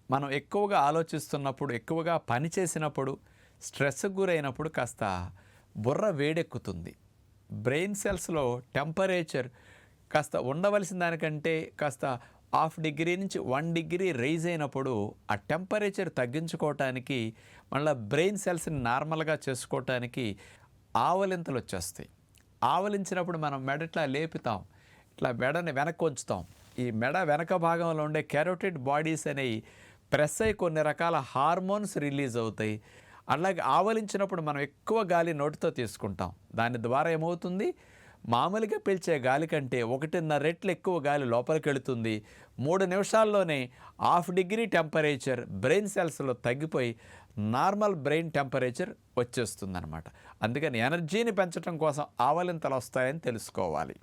మనం ఎక్కువగా ఆలోచిస్తున్నప్పుడు, ఎక్కువగా పని చేసినప్పుడు, స్ట్రెస్‌కి గురైనప్పుడు కాస్త బుర్ర వేడెక్కుతుంది. బ్రెయిన్ సెల్స్‌లో టెంపరేచర్ కాస్త ఉండవలసిన దానికంటే కాస్త హాఫ్ డిగ్రీ నుంచి 1 డిగ్రీ రైజ్ అయినప్పుడు ఆ టెంపరేచర్ తగ్గించుకోవటానికి, మళ్ళా బ్రెయిన్ సెల్స్‌ని నార్మల్‌గా చేసుకోవటానికి ఆవలింతలు వచ్చేస్తాయి. ఆవలించినప్పుడు మనం మెడ ఇట్లా లేపుతాం. ఇట్లా మెడని వెనక్కి ఉంచుతాం. ఈ మెడ వెనక భాగంలో ఉండే కెరోటిడ్ బాడీస్ అనేవి ప్రెస్ అయ్యి కొన్ని రకాల హార్మోన్స్ రిలీజ్ అవుతాయి. అలాగే ఆవలించినప్పుడు మనం ఎక్కువ గాలి నోటితో తీసుకుంటాం. దాని ద్వారా ఏమవుతుంది, మామూలుగా పీల్చే గాలి కంటే 1.5 రెట్లు ఎక్కువ గాలి లోపలికి వెళుతుంది. 3 నిమిషాల్లోనే హాఫ్ డిగ్రీ టెంపరేచర్ బ్రెయిన్ సెల్స్లో తగ్గిపోయి నార్మల్ బ్రెయిన్ టెంపరేచర్ వచ్చేస్తుందన్నమాట. అందుకని ఎనర్జీని పెంచడం కోసం ఆవలింతలు వస్తాయని తెలుసుకోవాలి.